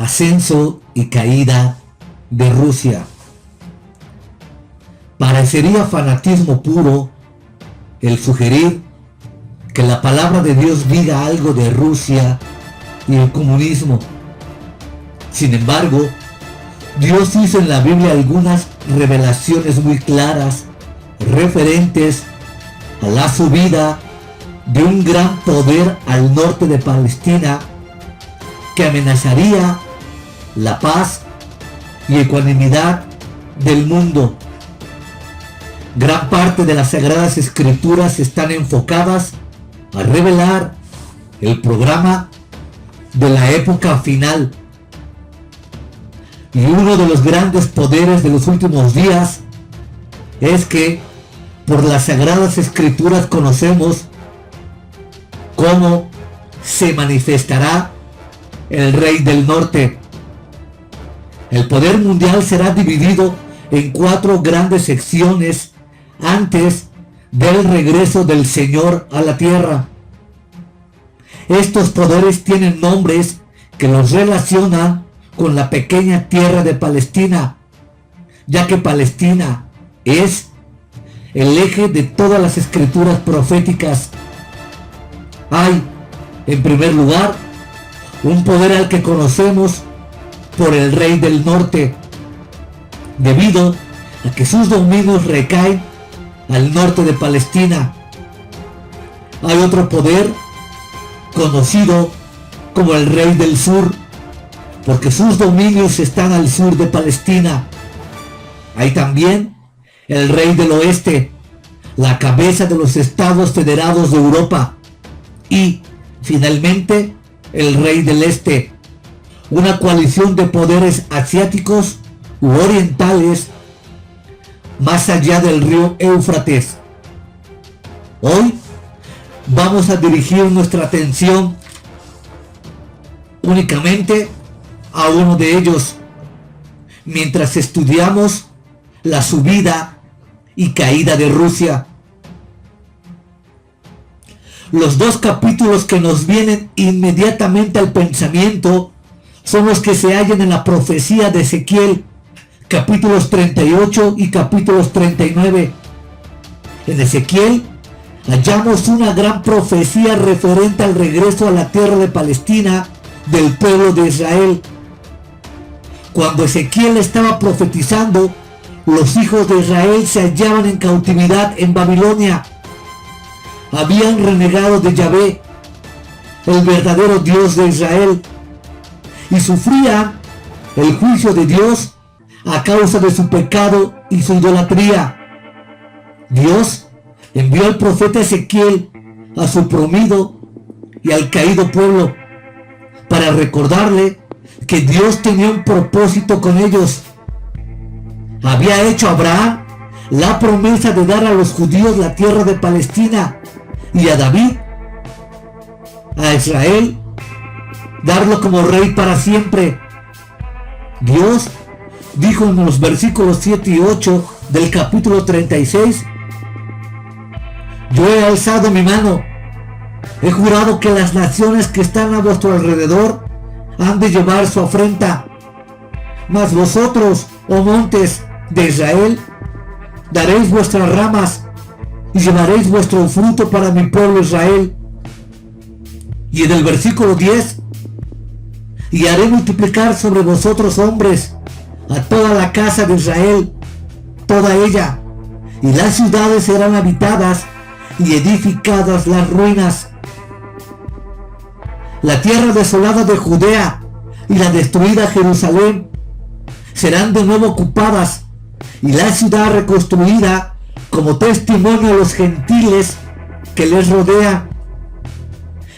ascenso y caída de Rusia. Parecería fanatismo puro el sugerir que la palabra de Dios diga algo de Rusia y el comunismo. Sin embargo, Dios hizo en la Biblia algunas revelaciones muy claras referentes a la subida de un gran poder al norte de Palestina que amenazaría la paz y ecuanimidad del mundo. Gran parte de las Sagradas Escrituras están enfocadas a revelar el programa de la época final. Y uno de los grandes poderes de los últimos días es que por las Sagradas Escrituras conocemos cómo se manifestará el Rey del Norte. El poder mundial será dividido en 4 grandes secciones antes del regreso del Señor a la tierra. Estos poderes tienen nombres que los relacionan con la pequeña tierra de Palestina, ya que Palestina es el eje de todas las escrituras proféticas. Hay, en primer lugar, un poder al que conocemos por el Rey del Norte, debido a que sus dominios recaen al norte de Palestina. Hay otro poder conocido como el Rey del Sur, porque sus dominios están al sur de Palestina. Hay también el Rey del Oeste, la cabeza de los Estados Federados de Europa. Y, finalmente, el Rey del Este, una coalición de poderes asiáticos u orientales más allá del río Éufrates. Hoy vamos a dirigir nuestra atención únicamente a uno de ellos, mientras estudiamos la subida y caída de Rusia. Los 2 capítulos que nos vienen inmediatamente al pensamiento son los que se hallan en la profecía de Ezequiel, capítulos 38 y capítulos 39. En Ezequiel hallamos una gran profecía referente al regreso a la tierra de Palestina del pueblo de Israel. Cuando Ezequiel estaba profetizando, los hijos de Israel se hallaban en cautividad en Babilonia. Habían renegado de Yahvé, el verdadero Dios de Israel, y sufrían el juicio de Dios a causa de su pecado y su idolatría. Dios envió al profeta Ezequiel a su oprimido y al caído pueblo para recordarle que Dios tenía un propósito con ellos. Había hecho a Abraham la promesa de dar a los judíos la tierra de Palestina, y a David, a Israel, darlo como rey para siempre. Dios dijo en los versículos 7 y 8 del capítulo 36: yo he alzado mi mano, he jurado que las naciones que están a vuestro alrededor han de llevar su afrenta, mas vosotros, oh montes de Israel, daréis vuestras ramas y llevaréis vuestro fruto para mi pueblo Israel. Y en el versículo 10: y haré multiplicar sobre vosotros hombres a toda la casa de Israel, toda ella, y las ciudades serán habitadas y edificadas las ruinas. La tierra desolada de Judea y la destruida Jerusalén serán de nuevo ocupadas, y la ciudad reconstruida como testimonio a los gentiles que les rodean.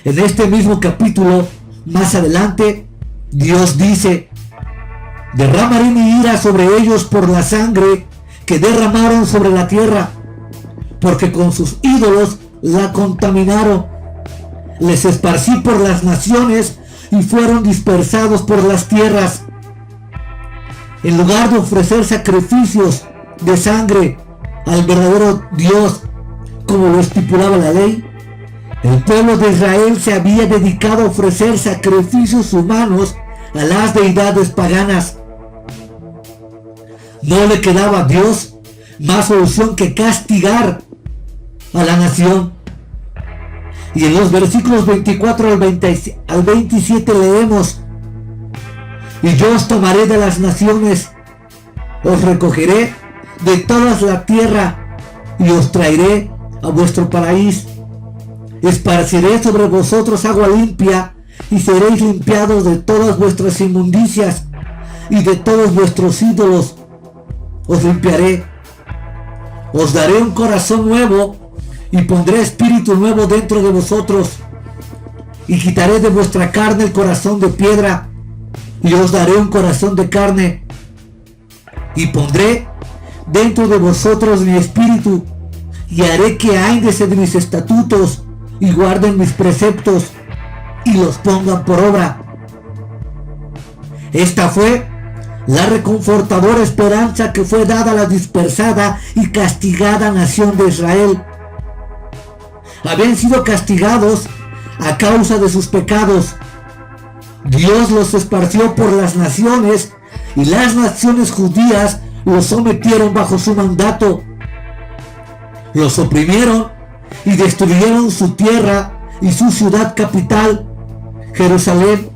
En este mismo capítulo, más adelante, Dios dice: derramaré mi ira sobre ellos por la sangre que derramaron sobre la tierra, porque con sus ídolos la contaminaron. Les esparcí por las naciones y fueron dispersados por las tierras. En lugar de ofrecer sacrificios de sangre al verdadero Dios, como lo estipulaba la ley, el pueblo de Israel se había dedicado a ofrecer sacrificios humanos a las deidades paganas. No le quedaba a Dios más solución que castigar a la nación. Y en los versículos 24 al 27 leemos: y yo os tomaré de las naciones, os recogeré de toda la tierra y os traeré a vuestro país. Esparciré sobre vosotros agua limpia y seréis limpiados de todas vuestras inmundicias y de todos vuestros ídolos os limpiaré. Os daré un corazón nuevo y pondré espíritu nuevo dentro de vosotros y quitaré de vuestra carne el corazón de piedra y os daré un corazón de carne y pondré dentro de vosotros mi espíritu y haré que andes de mis estatutos y guarden mis preceptos y los pongan por obra. Esta fue la reconfortadora esperanza que fue dada a la dispersada y castigada nación de Israel. Habían sido castigados a causa de sus pecados. Dios los esparció por las naciones y las naciones judías los sometieron bajo su mandato. Los oprimieron y destruyeron su tierra y su ciudad capital, Jerusalén.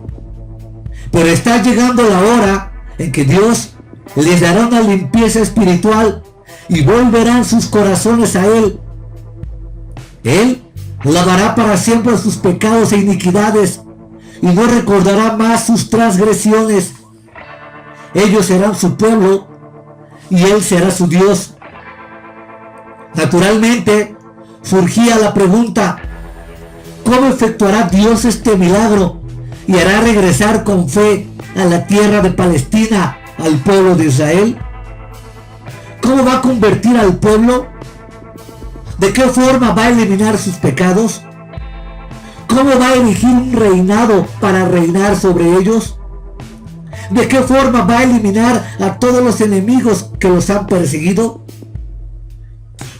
Pero está llegando la hora en que Dios les dará una limpieza espiritual y volverán sus corazones a Él. Él lavará para siempre sus pecados e iniquidades y no recordará más sus transgresiones. Ellos serán su pueblo y Él será su Dios. Naturalmente, surgía la pregunta: ¿cómo efectuará Dios este milagro y hará regresar con fe a la tierra de Palestina al pueblo de Israel? ¿Cómo va a convertir al pueblo? ¿De qué forma va a eliminar sus pecados? ¿Cómo va a erigir un reinado para reinar sobre ellos? ¿De qué forma va a eliminar a todos los enemigos que los han perseguido?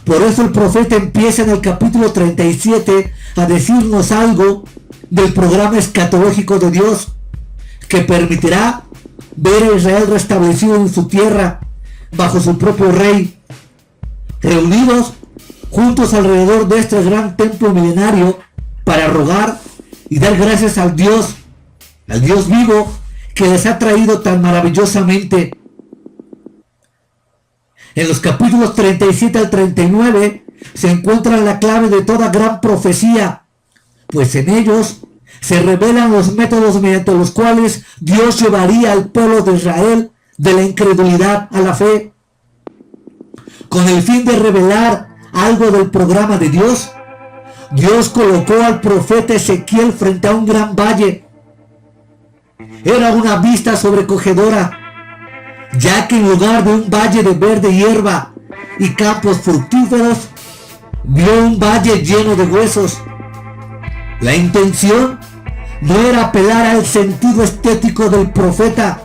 Por eso el profeta empieza en el capítulo 37 a decirnos algo del programa escatológico de Dios, que permitirá ver a Israel restablecido en su tierra, bajo su propio rey, reunidos juntos alrededor de este gran templo milenario para rogar y dar gracias al Dios vivo que les ha traído tan maravillosamente. En los capítulos 37 al 39 se encuentra la clave de toda gran profecía, pues en ellos se revelan los métodos mediante los cuales Dios llevaría al pueblo de Israel de la incredulidad a la fe. Con el fin de revelar algo del programa de Dios, Dios colocó al profeta Ezequiel frente a un gran valle. Era una vista sobrecogedora, ya que en lugar de un valle de verde hierba y campos fructíferos, vio un valle lleno de huesos. La intención no era apelar al sentido estético del profeta,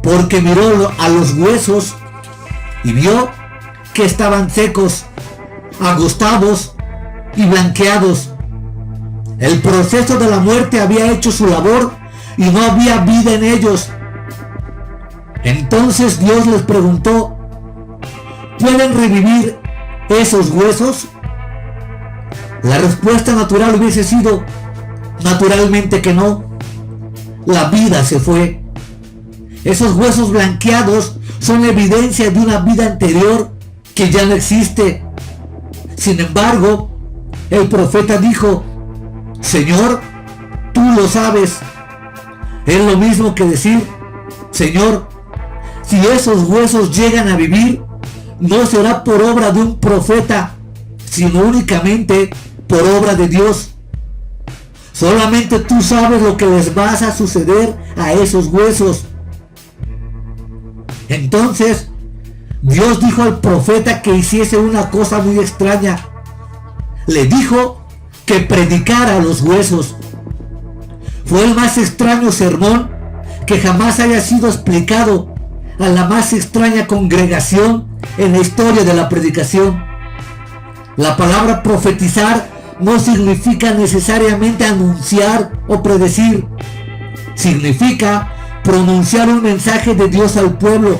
porque miró a los huesos y vio que estaban secos, agostados y blanqueados. El proceso de la muerte había hecho su labor y no había vida en ellos. Entonces Dios les preguntó: ¿pueden revivir esos huesos? La respuesta natural hubiese sido: naturalmente que no. La vida se fue. Esos huesos blanqueados son evidencia de una vida anterior que ya no existe. Sin embargo, el profeta dijo: Señor, tú lo sabes. Es lo mismo que decir: Señor, si esos huesos llegan a vivir, no será por obra de un profeta, sino únicamente por obra de Dios. Solamente tú sabes lo que les va a suceder a esos huesos. Entonces, Dios dijo al profeta que hiciese una cosa muy extraña. Le dijo que predicara a los huesos. Fue el más extraño sermón que jamás haya sido explicado a la más extraña congregación en la historia de la predicación. La palabra profetizar no significa necesariamente anunciar o predecir. significa pronunciar un mensaje de Dios al pueblo.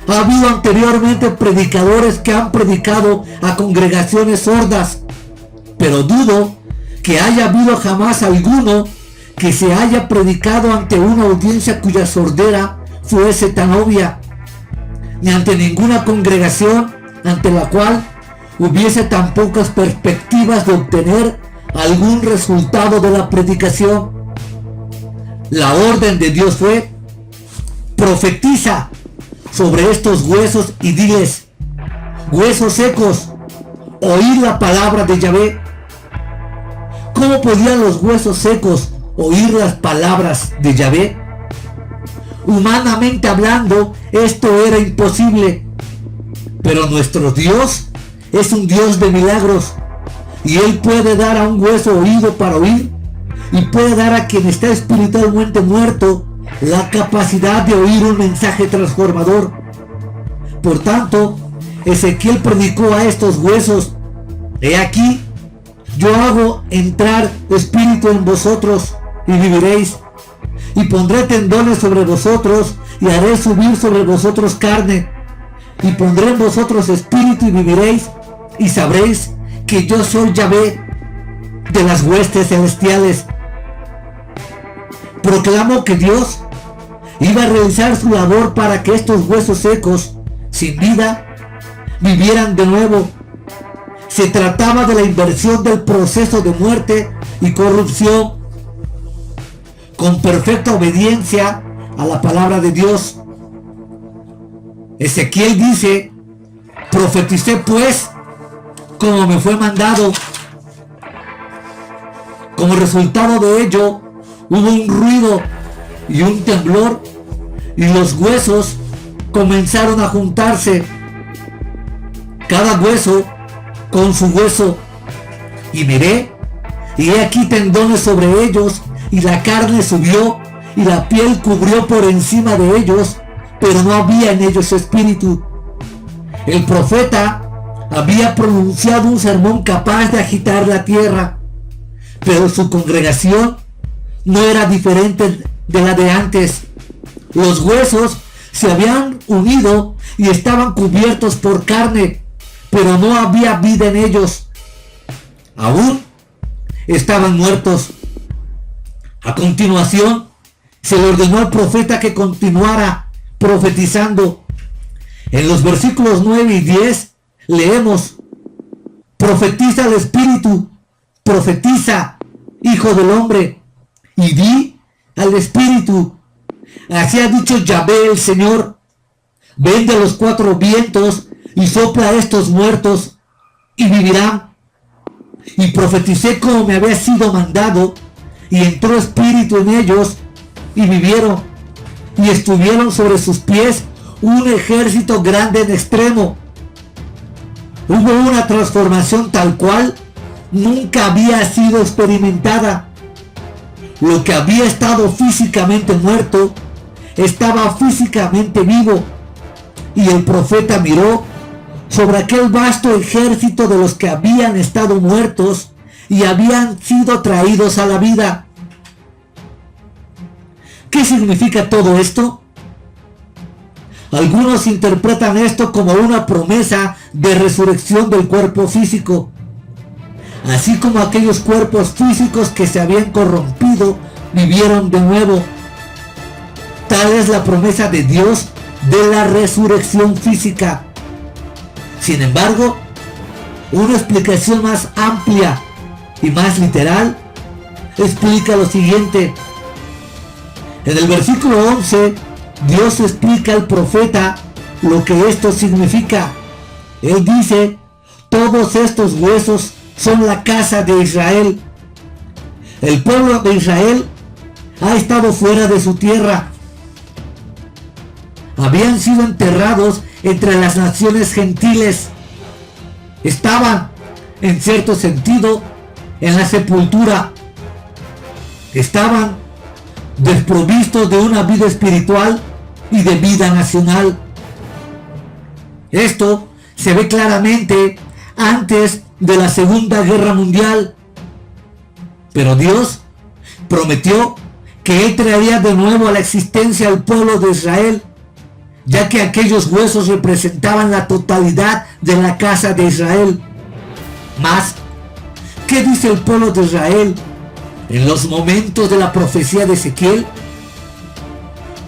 Ha habido anteriormente predicadores que han predicado a congregaciones sordas, pero dudo que haya habido jamás alguno que se haya predicado ante una audiencia cuya sordera fuese tan obvia, ni ante ninguna congregación ante la cual hubiese tan pocas perspectivas de obtener algún resultado de la predicación. La orden de Dios fue: profetiza sobre estos huesos y diles: huesos secos, oíd la palabra de Yahvé. ¿Cómo podían los huesos secos oír las palabras de Yahvé? Humanamente hablando, esto era imposible, pero nuestro Dios es un Dios de milagros, y Él puede dar a un hueso oído para oír, y puede dar a quien está espiritualmente muerto la capacidad de oír un mensaje transformador. Por tanto, Ezequiel predicó a estos huesos: he aquí, yo hago entrar espíritu en vosotros y viviréis, y pondré tendones sobre vosotros y haré subir sobre vosotros carne, y pondré en vosotros espíritu y viviréis, y sabréis que yo soy Yahvé de las huestes celestiales. Proclamo que Dios iba a realizar su labor para que estos huesos secos, sin vida, vivieran de nuevo. Se trataba de la inversión del proceso de muerte y corrupción, con perfecta obediencia a la palabra de Dios. Ezequiel dice: profeticé pues como me fue mandado. Como resultado de ello, hubo un ruido y un temblor, y los huesos comenzaron a juntarse, cada hueso con su hueso. Y miré, y he aquí tendones sobre ellos, y la carne subió, y la piel cubrió por encima de ellos, pero no había en ellos espíritu. El profeta había pronunciado un sermón capaz de agitar la tierra, pero su congregación no era diferente de la de antes. Los huesos se habían unido y estaban cubiertos por carne, pero no había vida en ellos. Aún estaban muertos. A continuación, se le ordenó al profeta que continuara profetizando. En los versículos 9 y 10 leemos: profetiza al espíritu, profetiza, hijo del hombre, y di al espíritu: así ha dicho Yahvé el Señor, ven de los cuatro vientos y sopla a estos muertos y vivirán. Y profeticé como me había sido mandado, y entró espíritu en ellos y vivieron, y estuvieron sobre sus pies un ejército grande en extremo. Hubo una transformación tal cual nunca había sido experimentada. Lo que había estado físicamente muerto estaba físicamente vivo, y el profeta miró sobre aquel vasto ejército de los que habían estado muertos y habían sido traídos a la vida. ¿Qué significa todo esto? Algunos interpretan esto como una promesa de resurrección del cuerpo físico, así como aquellos cuerpos físicos que se habían corrompido vivieron de nuevo. Tal es la promesa de Dios de la resurrección física. Sin embargo, una explicación más amplia y más literal explica lo siguiente. En el versículo 11, Dios explica al profeta lo que esto significa. Él dice: todos estos huesos son la casa de Israel. El pueblo de Israel ha estado fuera de su tierra. Habían sido enterrados entre las naciones gentiles. Estaban, en cierto sentido, en la sepultura. Estaban desprovistos de una vida espiritual y de vida nacional. Esto se ve claramente antes de la Segunda Guerra Mundial. Pero Dios prometió que Él traería de nuevo a la existencia al pueblo de Israel, ya que aquellos huesos representaban la totalidad de la casa de Israel. Mas, ¿qué dice el pueblo de Israel en los momentos de la profecía de Ezequiel?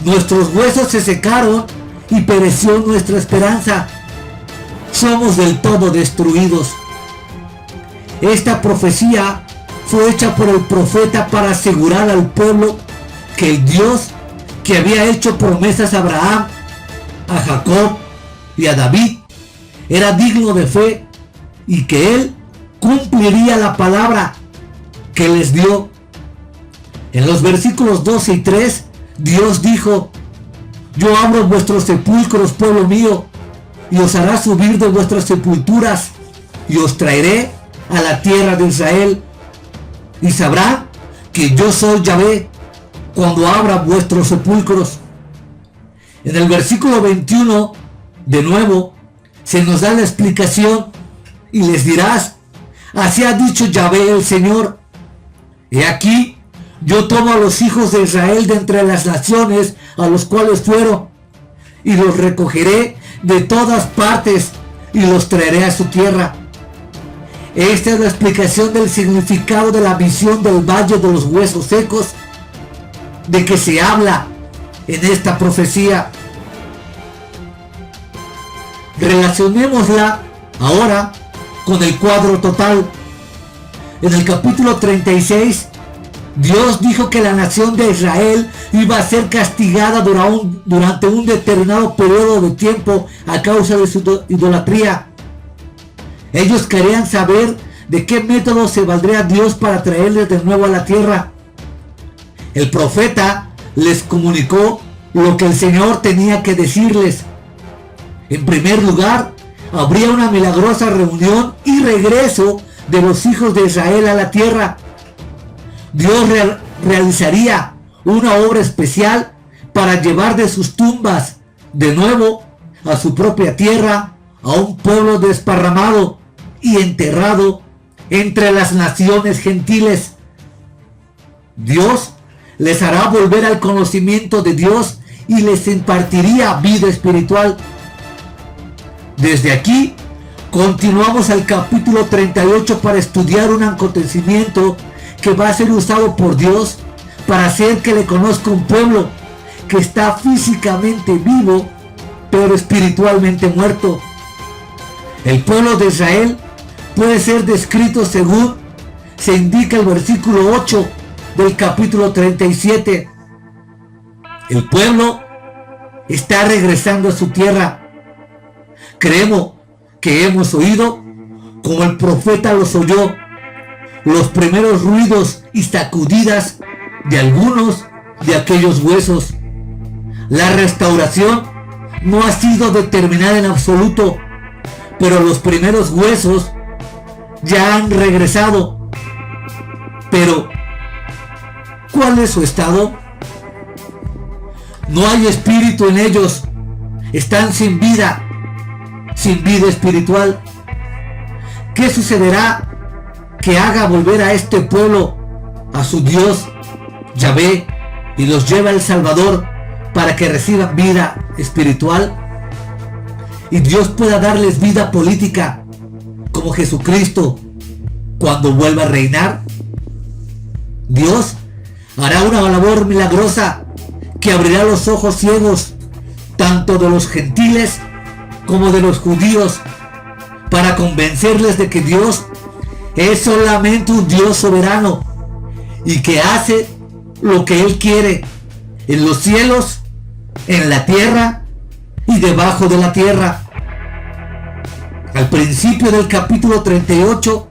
Nuestros huesos se secaron y pereció nuestra esperanza. Somos del todo destruidos. Esta profecía fue hecha por el profeta para asegurar al pueblo que el Dios que había hecho promesas a Abraham, a Jacob y a David era digno de fe y que Él cumpliría la palabra que les dio. En los versículos 12 y 3, Dios dijo: yo abro vuestros sepulcros, pueblo mío, y os hará subir de vuestras sepulturas, y os traeré a la tierra de Israel, y sabrán que yo soy Yahvé cuando abra vuestros sepulcros. En el versículo 21, de nuevo, se nos da la explicación, y les dirás: así ha dicho Yahvé el Señor, he aquí, yo tomo a los hijos de Israel de entre las naciones a los cuales fueron, y los recogeré de todas partes, y los traeré a su tierra. Esta es la explicación del significado de la visión del valle de los huesos secos, de que se habla en esta profecía. Relacionémosla ahora con el cuadro total. En el capítulo 36, Dios dijo que la nación de Israel iba a ser castigada durante un determinado periodo de tiempo a causa de su idolatría. Ellos querían saber de qué método se valdría Dios para traerles de nuevo a la tierra. El profeta les comunicó lo que el Señor tenía que decirles. En primer lugar, habría una milagrosa reunión y regreso de los hijos de Israel a la tierra. Dios realizaría una obra especial para llevar de sus tumbas de nuevo a su propia tierra a un pueblo desparramado y enterrado entre las naciones gentiles. Dios les hará volver al conocimiento de Dios y les impartiría vida espiritual. Desde aquí continuamos al capítulo 38 para estudiar un acontecimiento que va a ser usado por Dios para hacer que le conozca un pueblo que está físicamente vivo pero espiritualmente muerto. El pueblo de Israel puede ser descrito según se indica el versículo 8 del capítulo 37. El pueblo está regresando a su tierra. Creemos que hemos oído, como el profeta los oyó, los primeros ruidos y sacudidas de algunos de aquellos huesos. La restauración no ha sido determinada en absoluto, pero los primeros huesos ya han regresado. Pero, ¿cuál es su estado? No hay espíritu en ellos. Están sin vida espiritual. ¿Qué sucederá que haga volver a este pueblo a su Dios, Yahvé, y los lleve al Salvador para que reciban vida espiritual? Y Dios pueda darles vida política como Jesucristo cuando vuelva a reinar. Dios hará una labor milagrosa que abrirá los ojos ciegos tanto de los gentiles como de los judíos para convencerles de que Dios es solamente un Dios soberano y que hace lo que Él quiere en los cielos, en la tierra y debajo de la tierra. Al principio del capítulo 38,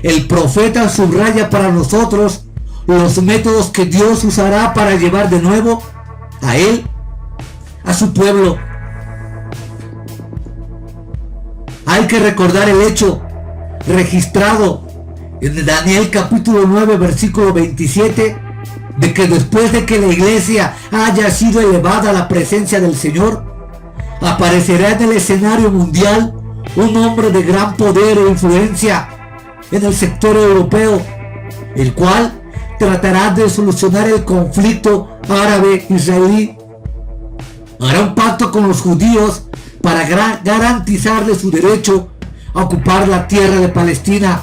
el profeta subraya para nosotros los métodos que Dios usará para llevar de nuevo a Él, a su pueblo. Hay que recordar el hecho registrado en Daniel capítulo 9 versículo 27 de que después de que la iglesia haya sido elevada a la presencia del Señor, aparecerá en el escenario mundial un hombre de gran poder e influencia en el sector europeo, el cual tratará de solucionar el conflicto árabe-israelí. Hará un pacto con los judíos para garantizarles su derecho a ocupar la tierra de Palestina.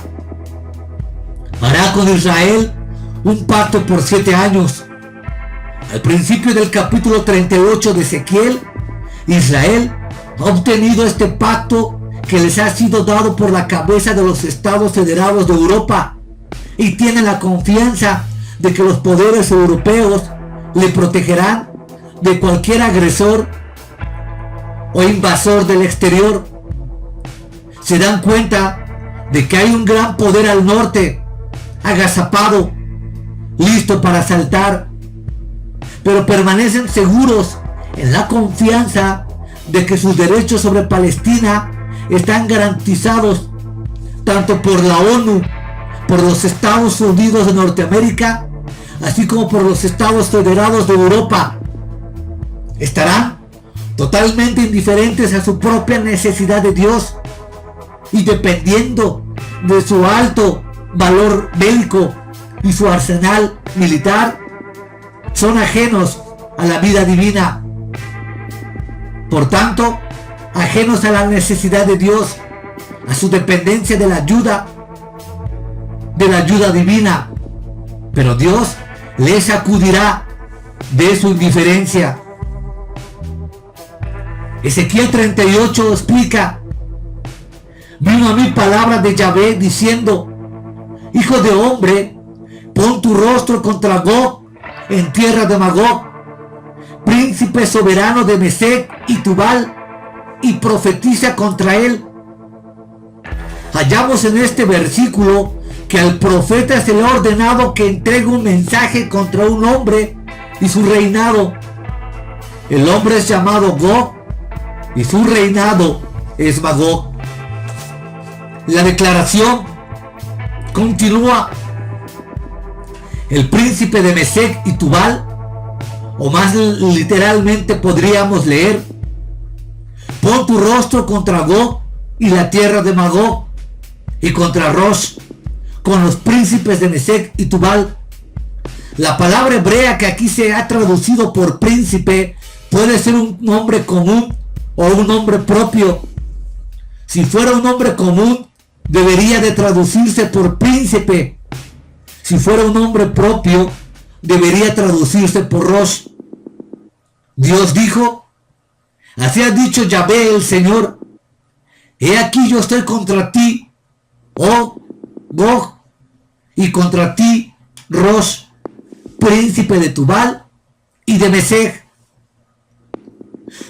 Hará con Israel un pacto por 7 años. Al principio del capítulo 38 de Ezequiel, Israel ha obtenido este pacto que les ha sido dado por la cabeza de los Estados Federados de Europa, y tiene la confianza de que los poderes europeos le protegerán de cualquier agresor o invasor del exterior. Se dan cuenta de que hay un gran poder al norte, agazapado, listo para asaltar, pero permanecen seguros en la confianza de que sus derechos sobre Palestina están garantizados tanto por la ONU, por los Estados Unidos de Norteamérica, así como por los Estados Federados de Europa. Estarán totalmente indiferentes a su propia necesidad de Dios, y dependiendo de su alto valor bélico y su arsenal militar, son ajenos a la vida divina. Por tanto, ajenos a la necesidad de Dios, a su dependencia de la ayuda divina. Pero Dios les sacudirá de su indiferencia. Ezequiel 38 explica: vino a mí palabra de Yahvé diciendo: hijo de hombre, pon tu rostro contra Gog en tierra de Magog, príncipe soberano de Mesec y Tubal, y profetiza contra él. Hallamos en este versículo que al profeta se le ha ordenado que entregue un mensaje contra un hombre y su reinado. El hombre es llamado Gog y su reinado es Magog. La declaración continúa: el príncipe de Mesec y Tubal, o más literalmente podríamos leer: pon tu rostro contra Gog y la tierra de Magog, y contra Rosh, con los príncipes de Mesec y Tubal. La palabra hebrea que aquí se ha traducido por príncipe puede ser un nombre común o un nombre propio. Si fuera un nombre común, debería de traducirse por príncipe. Si fuera un nombre propio, debería traducirse por Rosh. Dios dijo: así ha dicho Yahvé el Señor: he aquí yo estoy contra ti, oh Gog, y contra ti, Rosh, príncipe de Tubal y de Mesec.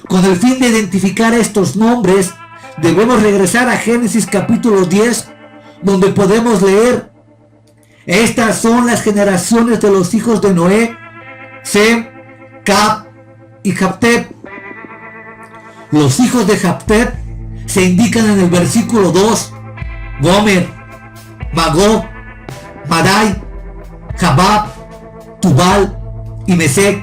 Con el fin de identificar estos nombres, debemos regresar a Génesis capítulo 10, donde podemos leer: estas son las generaciones de los hijos de Noé, Sem, Cap y Japtet. Los hijos de Japtet se indican en el versículo 2: Gomer, Magog, Madai, Jabab, Tubal y Mesec.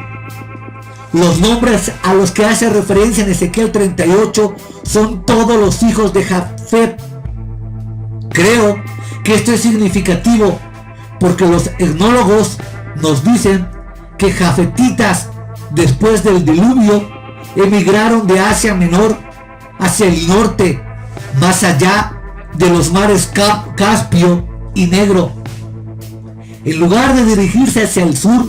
Los nombres a los que hace referencia en Ezequiel 38 son todos los hijos de Jafet. Creo que esto es significativo porque los etnólogos nos dicen que jafetitas, después del diluvio, emigraron de Asia Menor hacia el norte, más allá de los mares Caspio y Negro. En lugar de dirigirse hacia el sur,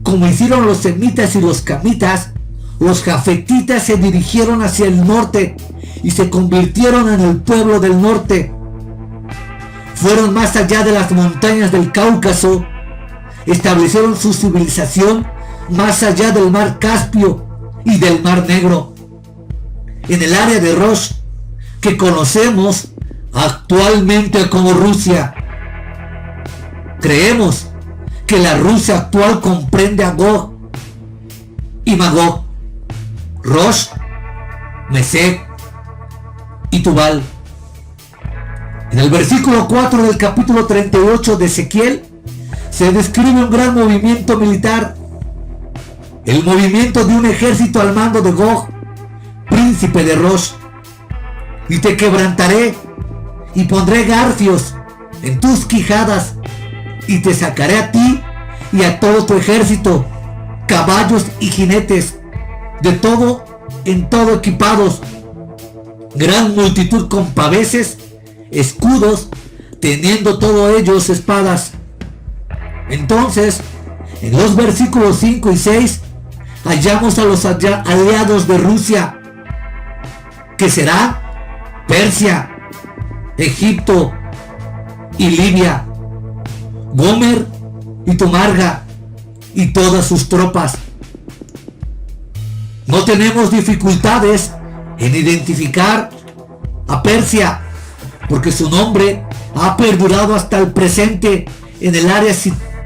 como hicieron los semitas y los camitas, los jafetitas se dirigieron hacia el norte y se convirtieron en el pueblo del norte. Fueron más allá de las montañas del Cáucaso, establecieron su civilización más allá del mar Caspio y del mar Negro. En el área de Rosh, que conocemos actualmente como Rusia. Creemos que la Rusia actual comprende a Gog y Magog, Rosh, Mesec y Tubal. En el versículo 4 del capítulo 38 de Ezequiel se describe un gran movimiento militar, el movimiento de un ejército al mando de Gog, príncipe de Rosh. Y te quebrantaré y pondré garfios en tus quijadas y te sacaré a ti y a todo tu ejército, caballos y jinetes, de todo en todo equipados, gran multitud con paveses, escudos, teniendo todos ellos espadas. Entonces, en los versículos 5 y 6, hallamos a los aliados de Rusia, que será Persia, Egipto y Libia, Gomer y Tomarga y todas sus tropas. No tenemos dificultades en identificar a Persia, porque su nombre ha perdurado hasta el presente en el área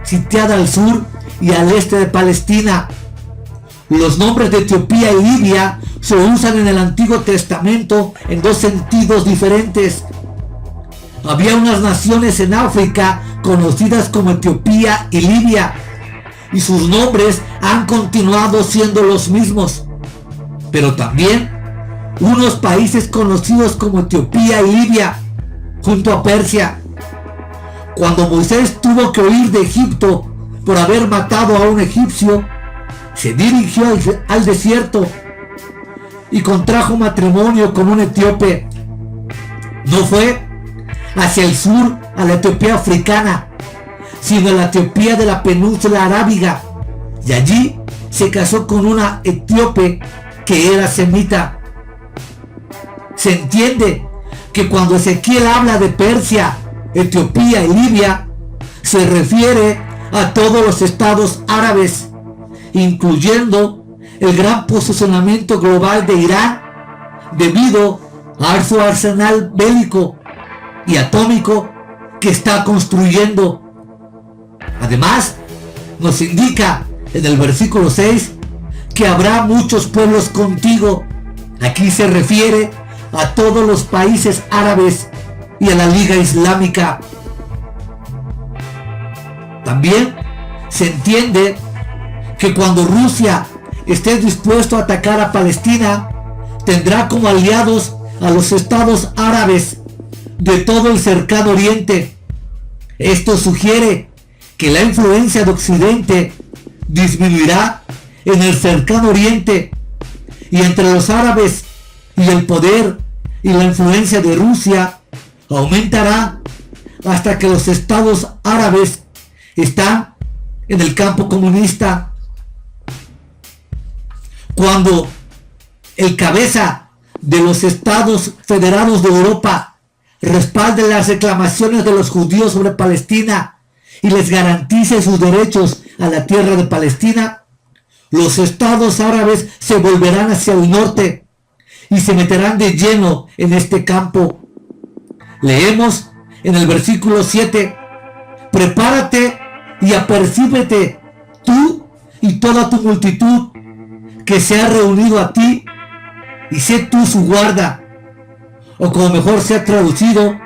sitiada al sur y al este de Palestina. Los nombres de Etiopía y Libia se usan en el Antiguo Testamento en dos sentidos diferentes. Había unas naciones en África conocidas como Etiopía y Libia, y sus nombres han continuado siendo los mismos. Pero también unos países conocidos como Etiopía y Libia, junto a Persia. Cuando Moisés tuvo que huir de Egipto por haber matado a un egipcio, se dirigió al desierto y contrajo matrimonio con un etíope. No fue hacia el sur, a la Etiopía africana, sino a la Etiopía de la península arábiga, y allí se casó con una etíope que era semita. Se entiende que cuando Ezequiel habla de Persia, Etiopía y Libia, se refiere a todos los estados árabes, incluyendo el gran posicionamiento global de Irán debido a su arsenal bélico y atómico que está construyendo. Además, nos indica en el versículo 6 que habrá muchos pueblos contigo. Aquí se refiere a todos los países árabes y a la Liga Islámica. También se entiende que cuando Rusia esté dispuesto a atacar a Palestina, tendrá como aliados a los estados árabes de todo el cercano oriente. Esto sugiere que la influencia de Occidente disminuirá en el cercano oriente, y entre los árabes y el poder y la influencia de Rusia aumentará hasta que los estados árabes están en el campo comunista. Cuando el cabeza de los Estados Federados de Europa respalde las reclamaciones de los judíos sobre Palestina y les garantice sus derechos a la tierra de Palestina, los estados árabes se volverán hacia el norte y se meterán de lleno en este campo. Leemos en el versículo 7: prepárate y apercíbete tú y toda tu multitud que se ha reunido a ti, y sé tú su guarda, o como mejor sea traducido,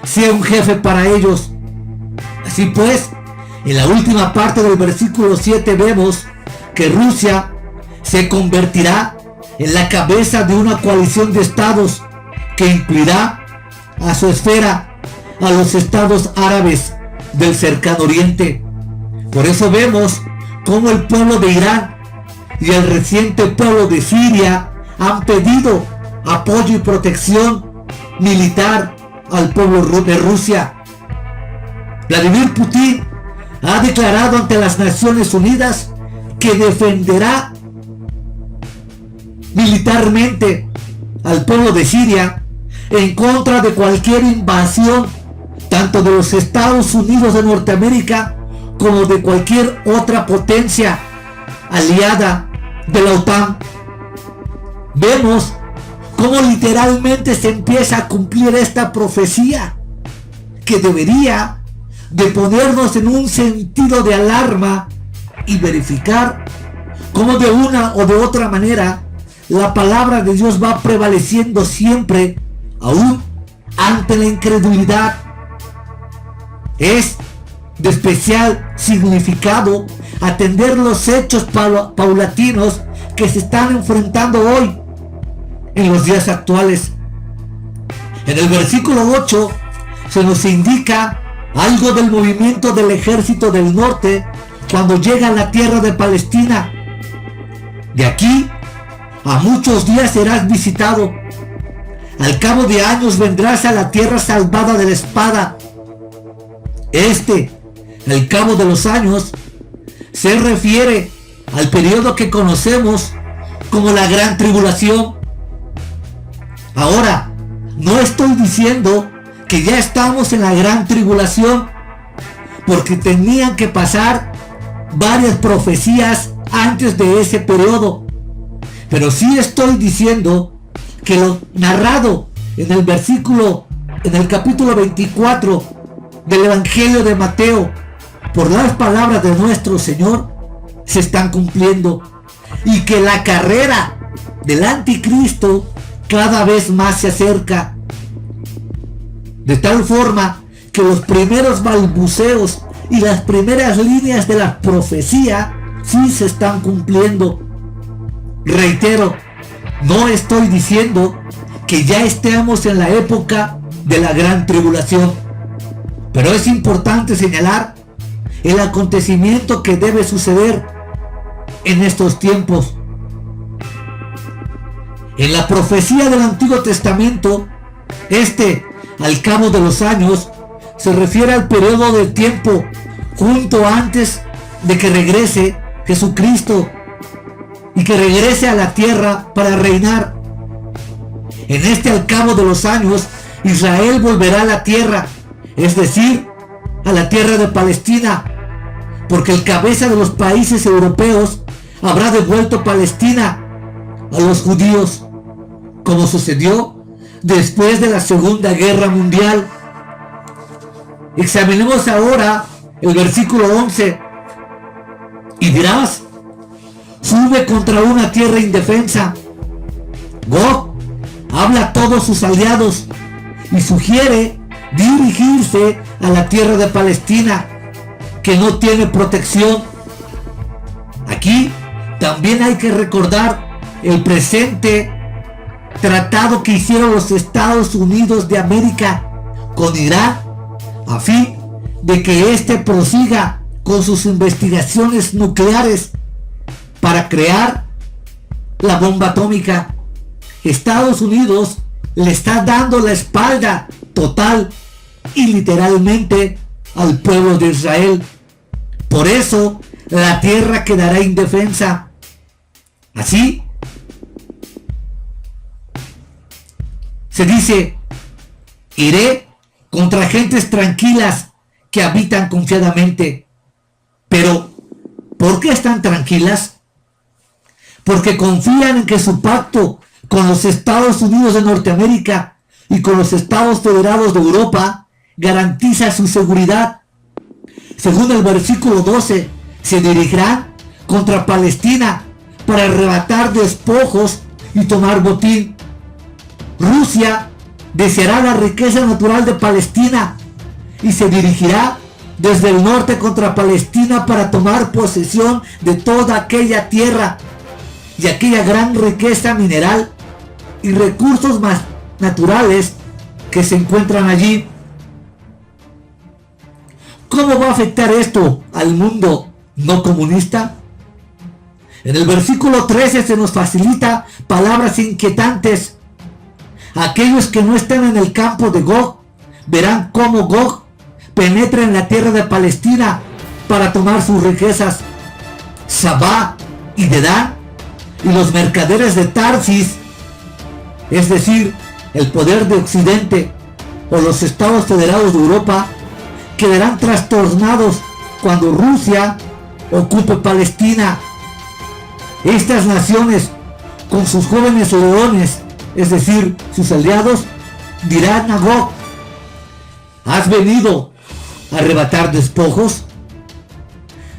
sea un jefe para ellos. Así pues, en la última parte del versículo 7 vemos que Rusia se convertirá en la cabeza de una coalición de estados que incluirá a su esfera a los estados árabes del cercano oriente. Por eso vemos cómo el pueblo de Irán y el reciente pueblo de Siria han pedido apoyo y protección militar al pueblo de Rusia. Vladimir Putin ha declarado ante las Naciones Unidas que defenderá militarmente al pueblo de Siria en contra de cualquier invasión, tanto de los Estados Unidos de Norteamérica como de cualquier otra potencia aliada de la OTAN. Vemos cómo literalmente se empieza a cumplir esta profecía, que debería de ponernos en un sentido de alarma y verificar cómo de una o de otra manera la palabra de Dios va prevaleciendo siempre, aún ante la incredulidad. Es de especial significado atender los hechos paulatinos que se están enfrentando hoy en los días actuales. En el versículo 8 se nos indica algo del movimiento del ejército del norte cuando llega a la tierra de Palestina. De aquí a muchos días serás visitado. Al cabo de años vendrás a la tierra salvada de la espada. Al cabo de los años, se refiere al periodo que conocemos como la gran tribulación. Ahora, no estoy diciendo que ya estamos en la gran tribulación, porque tenían que pasar varias profecías antes de ese periodo. Pero sí estoy diciendo que lo narrado en el capítulo 24 del Evangelio de Mateo, por las palabras de nuestro Señor, se están cumpliendo, y que la carrera del anticristo cada vez más se acerca, de tal forma que los primeros balbuceos y las primeras líneas de la profecía sí se están cumpliendo. Reitero, no estoy diciendo que ya estemos en la época de la gran tribulación, pero es importante señalar el acontecimiento que debe suceder en estos tiempos. En la profecía del Antiguo Testamento, al cabo de los años, se refiere al periodo de tiempo junto antes de que regrese Jesucristo y que regrese a la tierra para reinar. En al cabo de los años, Israel volverá a la tierra, es decir, a la tierra de Palestina, porque el cabeza de los países europeos habrá devuelto Palestina a los judíos, como sucedió después de la Segunda Guerra Mundial. Examinemos ahora el versículo 11. Y dirás: sube contra una tierra indefensa. Gog habla a todos sus aliados y sugiere dirigirse a la tierra de Palestina, que no tiene protección. Aquí también hay que recordar el presente tratado que hicieron los Estados Unidos de América con Irán, a fin de que prosiga con sus investigaciones nucleares para crear la bomba atómica. Estados Unidos le está dando la espalda total y literalmente al pueblo de Israel. Por eso la tierra quedará indefensa. Así se dice: iré contra gentes tranquilas que habitan confiadamente. Pero, ¿por qué están tranquilas? Porque confían en que su pacto con los Estados Unidos de Norteamérica y con los Estados Federados de Europa garantiza su seguridad. Según el versículo 12, se dirigirán contra Palestina para arrebatar despojos y tomar botín. Rusia deseará la riqueza natural de Palestina y se dirigirá desde el norte contra Palestina para tomar posesión de toda aquella tierra y aquella gran riqueza mineral y recursos más naturales que se encuentran allí. ¿Cómo va a afectar esto al mundo no comunista? En el versículo 13 se nos facilita palabras inquietantes. Aquellos que no estén en el campo de Gog verán cómo Gog penetra en la tierra de Palestina para tomar sus riquezas. Sabá y Dedán y los mercaderes de Tarsis, es decir, el poder de Occidente o los Estados Federados de Europa, quedarán trastornados cuando Rusia ocupe Palestina. Estas naciones, con sus jóvenes leones, es decir, sus aliados, dirán a Gog: ¿has venido a arrebatar despojos?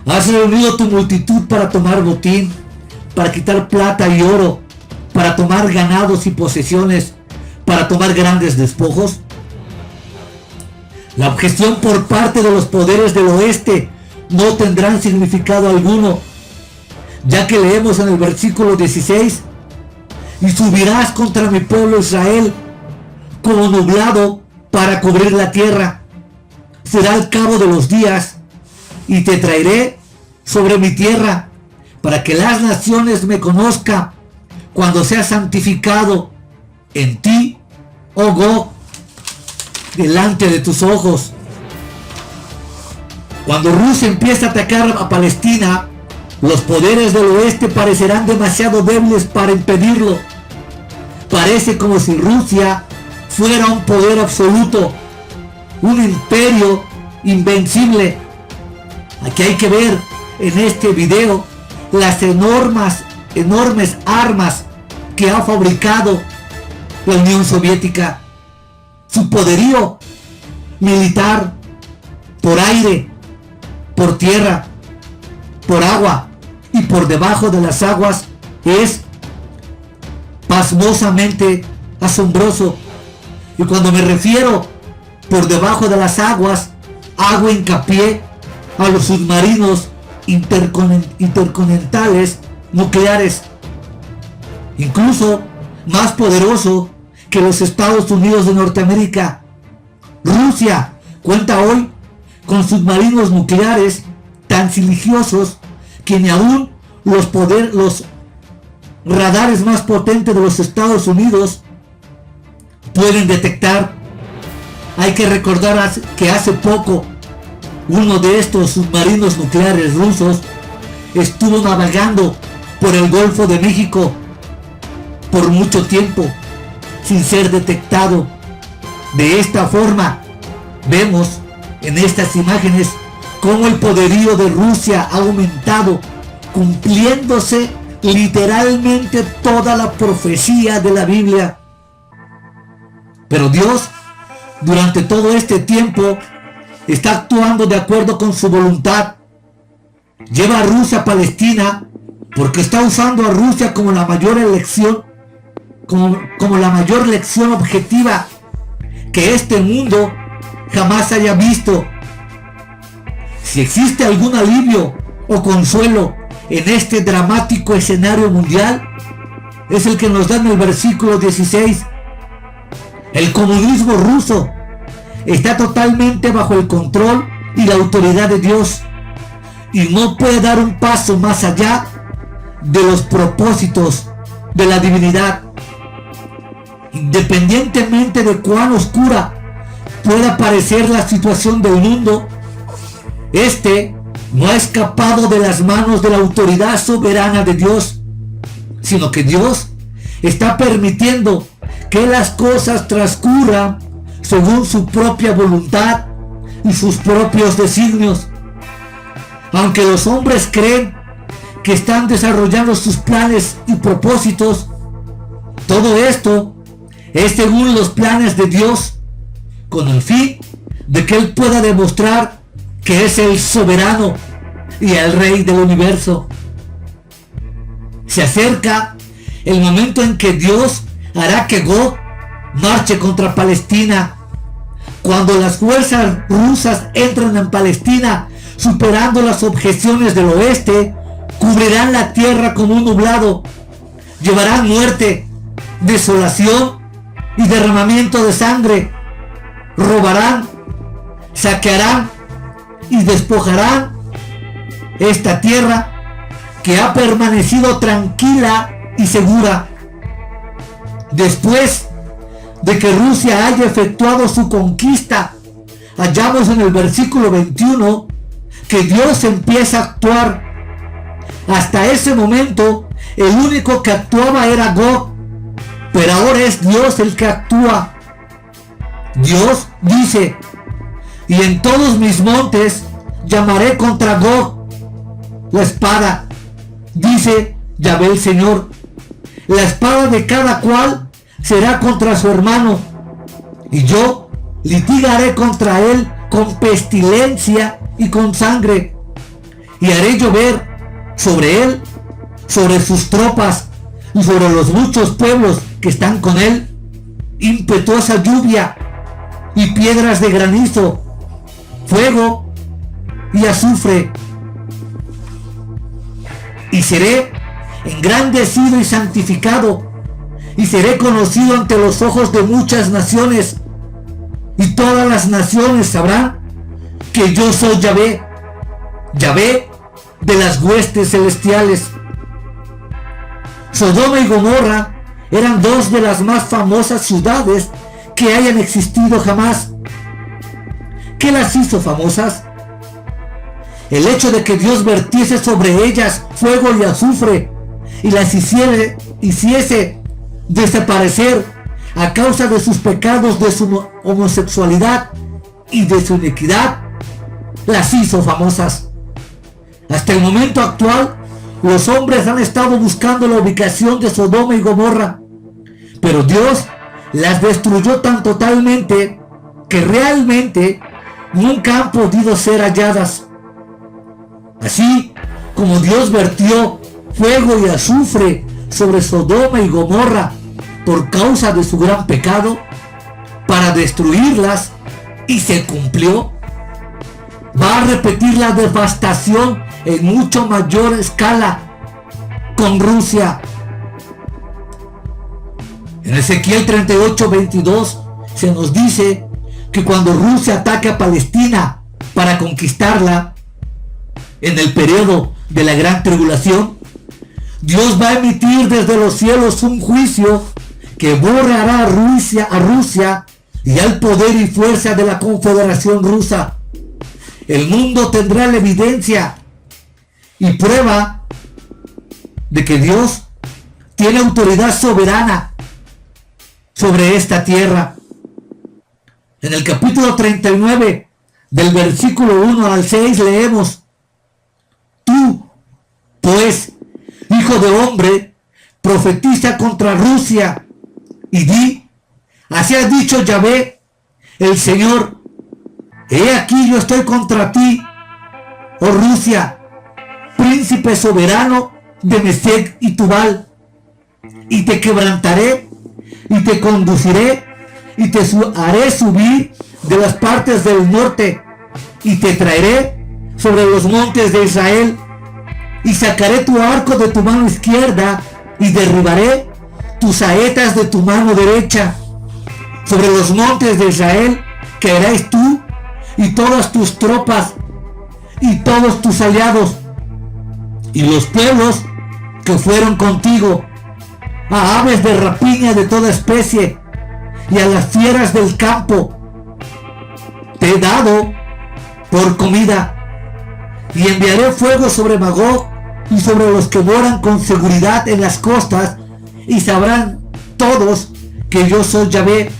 ¿Has reunido tu multitud para tomar botín, para quitar plata y oro, para tomar ganados y posesiones, para tomar grandes despojos? La objeción por parte de los poderes del oeste no tendrán significado alguno, ya que leemos en el versículo 16: y subirás contra mi pueblo Israel como nublado para cubrir la tierra. Será al cabo de los días y te traeré sobre mi tierra, para que las naciones me conozcan cuando sea santificado en ti, oh Gog, delante de tus ojos. Cuando Rusia empiece a atacar a Palestina, los poderes del oeste parecerán demasiado débiles para impedirlo. Parece como si Rusia fuera un poder absoluto, un imperio invencible. Aquí hay que ver en este video las enormes armas que ha fabricado la Unión Soviética. Su poderío militar por aire, por tierra, por agua y por debajo de las aguas es pasmosamente asombroso. Y cuando me refiero por debajo de las aguas, hago hincapié a los submarinos intercontinentales nucleares, incluso más poderoso que los Estados Unidos de Norteamérica. Rusia cuenta hoy con submarinos nucleares tan silenciosos que ni aún los radares más potentes de los Estados Unidos pueden detectar. Hay que recordar que hace poco uno de estos submarinos nucleares rusos estuvo navegando por el Golfo de México por mucho tiempo sin ser detectado. De esta forma vemos en estas imágenes cómo el poderío de Rusia ha aumentado, cumpliéndose literalmente toda la profecía de la Biblia. Pero Dios, durante todo este tiempo, está actuando de acuerdo con su voluntad. Lleva a Rusia a Palestina porque está usando a Rusia como la mayor elección, como la mayor lección objetiva que este mundo jamás haya visto. Si existe algún alivio o consuelo en este dramático escenario mundial, es el que nos da en el versículo 16. El comunismo ruso está totalmente bajo el control y la autoridad de Dios y no puede dar un paso más allá de los propósitos de la divinidad. Independientemente de cuán oscura pueda parecer la situación del mundo, este no ha escapado de las manos de la autoridad soberana de Dios, sino que Dios está permitiendo que las cosas transcurran según su propia voluntad y sus propios designios. Aunque los hombres creen que están desarrollando sus planes y propósitos, todo esto es según los planes de Dios, con el fin de que Él pueda demostrar que es el soberano y el rey del universo. Se acerca el momento en que Dios hará que Gog marche contra Palestina. Cuando las fuerzas rusas entran en Palestina, superando las objeciones del oeste, cubrirán la tierra como un nublado, llevarán muerte, desolación y derramamiento de sangre, robarán, saquearán y despojarán esta tierra que ha permanecido tranquila y segura. Después de que Rusia haya efectuado su conquista, hallamos en el versículo 21 que Dios empieza a actuar. Hasta ese momento el único que actuaba era Gog, pero ahora es Dios el que actúa. Dios dice: y en todos mis montes llamaré contra Gog la espada, dice Yahvé el Señor. La espada de cada cual será contra su hermano, y yo litigaré contra él con pestilencia y con sangre, y haré llover sobre él, sobre sus tropas y sobre los muchos pueblos que están con él, impetuosa lluvia y piedras de granizo, fuego y azufre. Y seré engrandecido y santificado, y seré conocido ante los ojos de muchas naciones, y todas las naciones sabrán que yo soy Yahvé. Yahvé de las huestes celestiales. Sodoma y Gomorra eran dos de las más famosas ciudades que hayan existido jamás. ¿Qué las hizo famosas? El hecho de que Dios vertiese sobre ellas fuego y azufre y las hiciese desaparecer a causa de sus pecados, de su homosexualidad y de su iniquidad, las hizo famosas. Hasta el momento actual, los hombres han estado buscando la ubicación de Sodoma y Gomorra, pero Dios las destruyó tan totalmente que realmente nunca han podido ser halladas. Así como Dios vertió fuego y azufre sobre Sodoma y Gomorra por causa de su gran pecado para destruirlas, y se cumplió, va a repetir la devastación en mucho mayor escala con Rusia. En Ezequiel 38:22 se nos dice que cuando Rusia ataque a Palestina para conquistarla en el periodo de la gran tribulación, Dios va a emitir desde los cielos un juicio que borrará a Rusia y al poder y fuerza de la Confederación Rusa. El mundo tendrá la evidencia y prueba de que Dios tiene autoridad soberana sobre esta tierra. En el capítulo 39, del versículo 1 al 6, leemos: Tú, pues, hijo de hombre, profetiza contra Rusia y di: así ha dicho Yahvé, el Señor, he aquí yo estoy contra ti, oh Rusia, príncipe soberano de Mesec y Tubal, y te quebrantaré, y te conduciré, y te haré subir de las partes del norte, y te traeré sobre los montes de Israel, y sacaré tu arco de tu mano izquierda, y derribaré tus saetas de tu mano derecha. Sobre los montes de Israel caeréis tú y todas tus tropas y todos tus aliados y los pueblos que fueron contigo, a aves de rapiña de toda especie y a las fieras del campo te he dado por comida, y enviaré fuego sobre Magog y sobre los que moran con seguridad en las costas, y sabrán todos que yo soy Yahvé.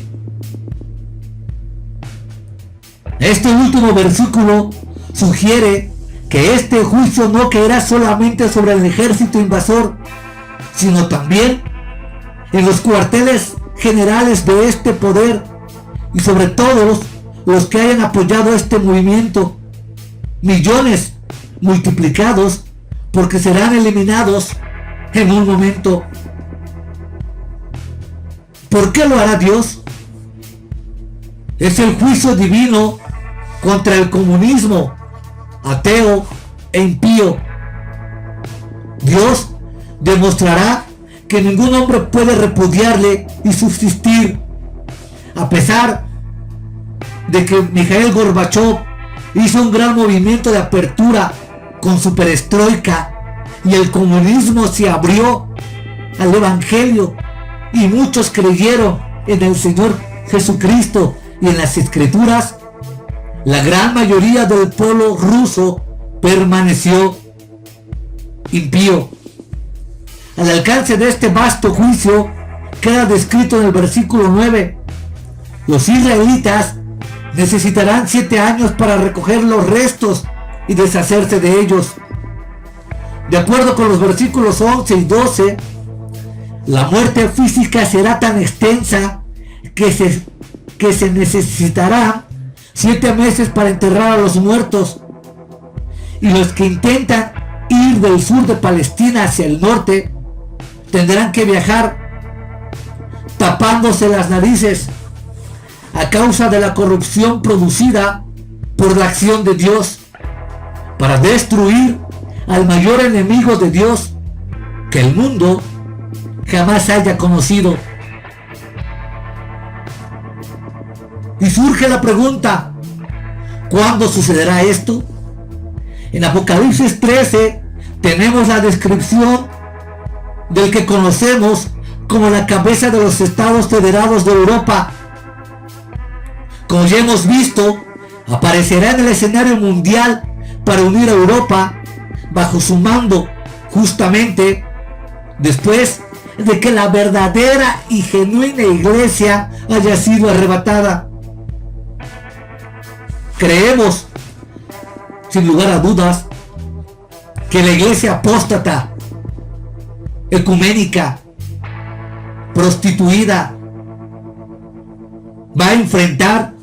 Este último versículo sugiere que este juicio no caerá solamente sobre el ejército invasor, sino también en los cuarteles generales de este poder y sobre todos los que hayan apoyado este movimiento, millones multiplicados, porque serán eliminados en un momento. ¿Por qué lo hará Dios? Es el juicio divino contra el comunismo ateo e impío. Dios demostrará que ningún hombre puede repudiarle y subsistir, a pesar de que Mikhail Gorbachev hizo un gran movimiento de apertura con su perestroika y el comunismo se abrió al evangelio y muchos creyeron en el Señor Jesucristo y en las Escrituras. La gran mayoría del pueblo ruso permaneció impío. Al alcance de este vasto juicio queda descrito en el versículo 9: los israelitas necesitarán 7 años para recoger los restos y deshacerse de ellos. De acuerdo con los versículos 11 y 12, la muerte física será tan extensa que se necesitará 7 meses para enterrar a los muertos, y los que intentan ir del sur de Palestina hacia el norte tendrán que viajar tapándose las narices a causa de la corrupción producida por la acción de Dios para destruir al mayor enemigo de Dios que el mundo jamás haya conocido. Y surge la pregunta: ¿cuándo sucederá esto? En Apocalipsis 13 tenemos la descripción del que conocemos como la cabeza de los Estados Federados de Europa. Como ya hemos visto, aparecerá en el escenario mundial para unir a Europa bajo su mando, justamente después de que la verdadera y genuina iglesia haya sido arrebatada. Creemos, sin lugar a dudas, que la iglesia apóstata, ecuménica, prostituida, va a enfrentar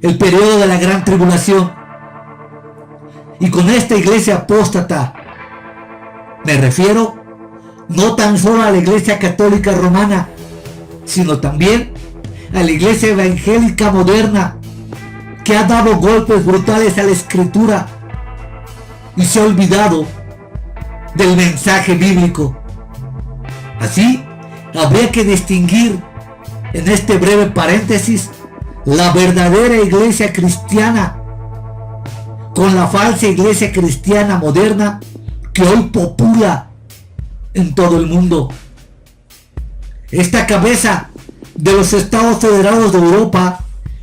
el periodo de la gran tribulación. Y con esta iglesia apóstata me refiero no tan solo a la iglesia católica romana, sino también a la iglesia evangélica moderna, que ha dado golpes brutales a la escritura y se ha olvidado del mensaje bíblico. Así, habría que distinguir en este breve paréntesis la verdadera iglesia cristiana con la falsa iglesia cristiana moderna que hoy popula en todo el mundo. Esta cabeza de los Estados Federados de Europa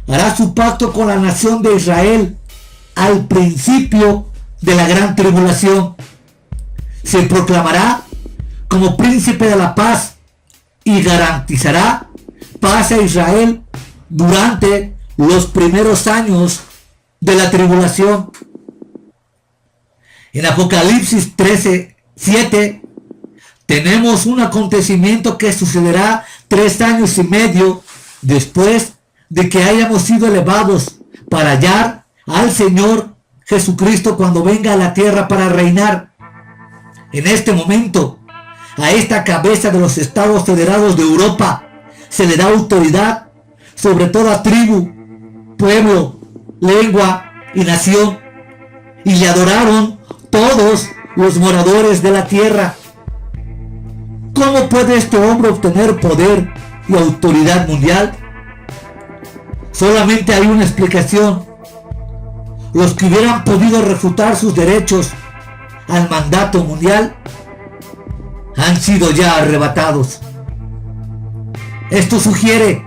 hará su pacto con la nación de Israel al principio de la gran tribulación. Se proclamará como príncipe de la paz y garantizará paz a Israel durante los primeros años de la tribulación. En Apocalipsis 13:7 tenemos un acontecimiento que sucederá 3 años y medio después de que hayamos sido elevados para hallar al Señor Jesucristo cuando venga a la tierra para reinar. En este momento, a esta cabeza de los Estados Federados de Europa se le da autoridad sobre toda tribu, pueblo, lengua y nación, y le adoraron todos los moradores de la tierra. ¿Cómo puede este hombre obtener poder y autoridad mundial? Solamente hay una explicación. Los que hubieran podido refutar sus derechos al mandato mundial han sido ya arrebatados. Esto sugiere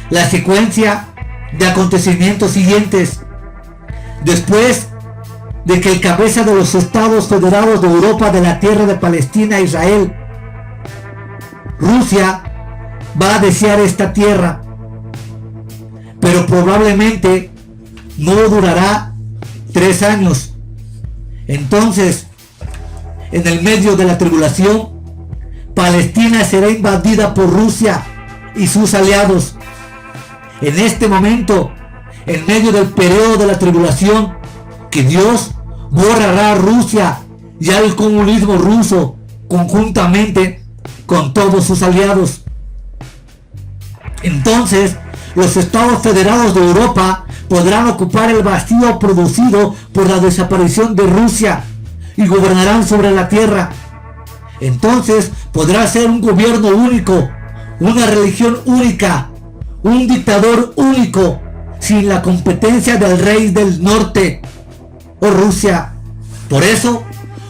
la secuencia de acontecimientos siguientes. Después de que el cabeza de los Estados Federados de Europa de la tierra de Palestina, Israel, Rusia, va a desear esta tierra, pero probablemente no durará 3 años. Entonces, en el medio de la tribulación, Palestina será invadida por Rusia y sus aliados. En este momento, en medio del periodo de la tribulación, que Dios borrará a Rusia y al comunismo ruso conjuntamente con todos sus aliados. Entonces, los Estados Federados de Europa podrán ocupar el vacío producido por la desaparición de Rusia y gobernarán sobre la tierra. Entonces podrá ser un gobierno único, una religión única, un dictador único, sin la competencia del rey del norte o Rusia. Por eso,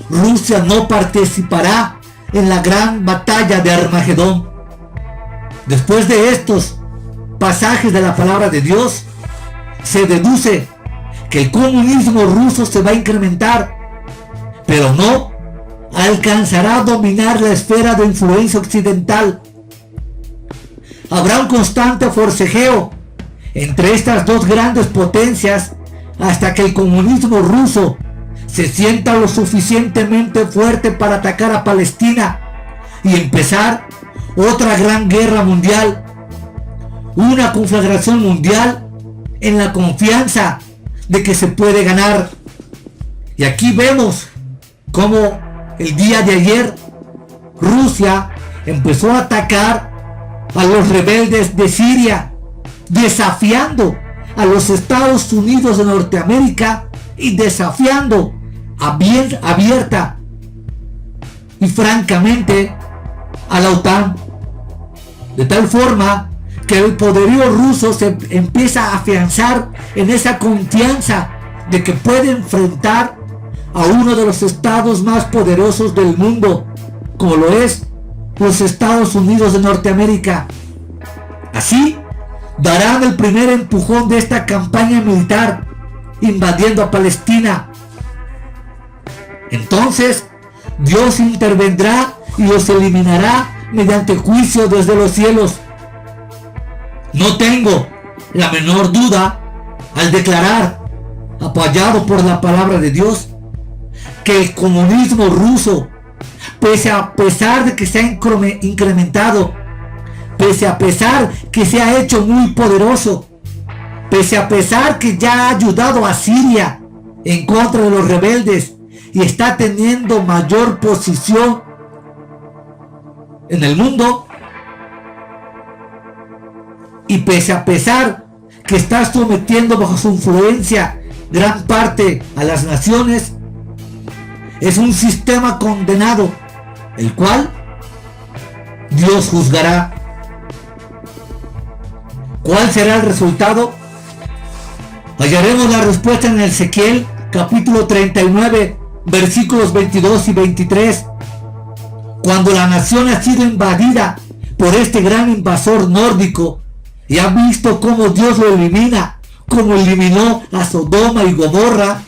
Rusia no participará en la gran batalla de Armagedón. Después de estos pasajes de la palabra de Dios, se deduce que el comunismo ruso se va a incrementar, pero no alcanzará a dominar la esfera de influencia occidental. Habrá un constante forcejeo entre estas dos grandes potencias hasta que el comunismo ruso se sienta lo suficientemente fuerte para atacar a Palestina y empezar otra gran guerra mundial, una conflagración mundial en la confianza de que se puede ganar. Y aquí vemos cómo el día de ayer Rusia empezó a atacar a los rebeldes de Siria, desafiando a los Estados Unidos de Norteamérica y desafiando abierta y francamente a la OTAN, de tal forma que el poderío ruso se empieza a afianzar en esa confianza de que puede enfrentar a uno de los estados más poderosos del mundo, como lo es los Estados Unidos de Norteamérica. Así, darán el primer empujón de esta campaña militar, invadiendo a Palestina. Entonces, Dios intervendrá y los eliminará mediante juicio desde los cielos. No tengo la menor duda al declarar, apoyado por la palabra de Dios, que el comunismo ruso, pese a pesar de que se ha incrementado, pese a pesar que se ha hecho muy poderoso, pese a pesar que ya ha ayudado a Siria en contra de los rebeldes y está teniendo mayor posición en el mundo, y pese a pesar que está sometiendo bajo su influencia gran parte a las naciones, es un sistema condenado, el cual Dios juzgará. ¿Cuál será el resultado? Hallaremos la respuesta en Ezequiel capítulo 39, versículos 22 y 23. Cuando la nación ha sido invadida por este gran invasor nórdico y ha visto cómo Dios lo elimina, como eliminó a Sodoma y Gomorra,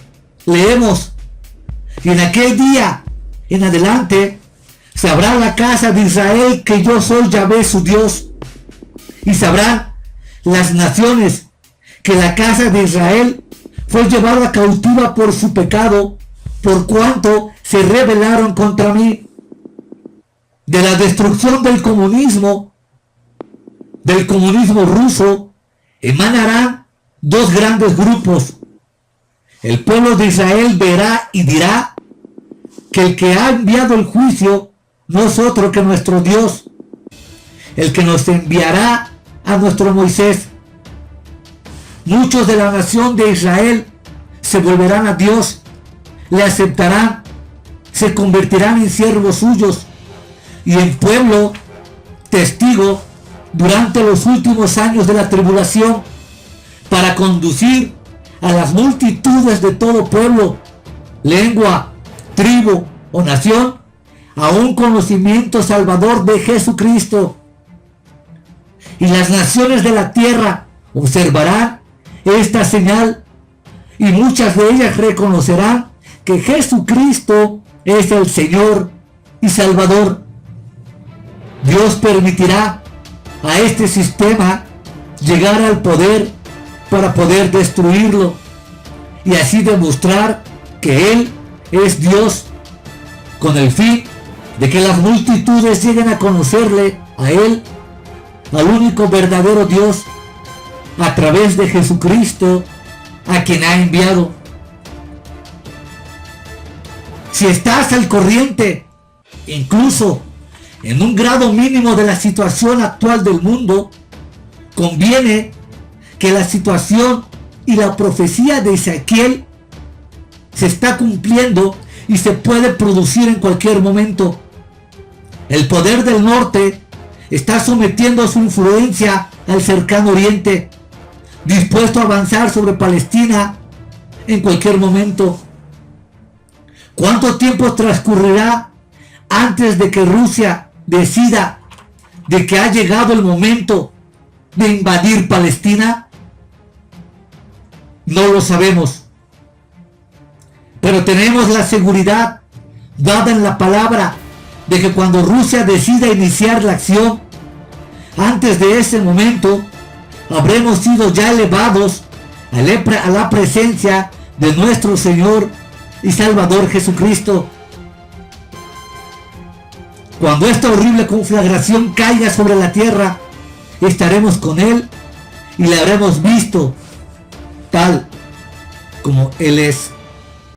leemos: y en aquel día en adelante sabrá la casa de Israel que yo soy Yahvé su Dios, y sabrán las naciones que la casa de Israel fue llevada cautiva por su pecado, por cuanto se rebelaron contra mí. De la destrucción del comunismo ruso, emanarán dos grandes grupos. El pueblo de Israel verá y dirá que el que ha enviado el juicio no es otro que nuestro Dios, el que nos enviará a nuestro Moisés. Muchos de la nación de Israel se volverán a Dios, le aceptarán, se convertirán en siervos suyos y en pueblo testigo durante los últimos años de la tribulación, para conducir a las multitudes de todo pueblo, lengua, tribu o nación a un conocimiento salvador de Jesucristo. Y las naciones de la tierra observarán esta señal, y muchas de ellas reconocerán que Jesucristo es el Señor y Salvador. Dios permitirá a este sistema llegar al poder para poder destruirlo y así demostrar que Él es Dios, con el fin de que las multitudes lleguen a conocerle a Él, al único verdadero Dios, a través de Jesucristo, a quien ha enviado. Si estás al corriente, incluso en un grado mínimo de la situación actual del mundo, conviene que la situación y la profecía de Ezequiel se está cumpliendo y se puede producir en cualquier momento. El poder del norte está sometiendo su influencia al cercano oriente, dispuesto a avanzar sobre Palestina en cualquier momento. ¿Cuánto tiempo transcurrirá antes de que Rusia decida de que ha llegado el momento de invadir Palestina? No lo sabemos, pero tenemos la seguridad dada en la palabra de que cuando Rusia decida iniciar la acción, antes de ese momento habremos sido ya elevados a la presencia de nuestro Señor y Salvador Jesucristo. Cuando esta horrible conflagración caiga sobre la tierra, estaremos con Él y le habremos visto tal como Él es.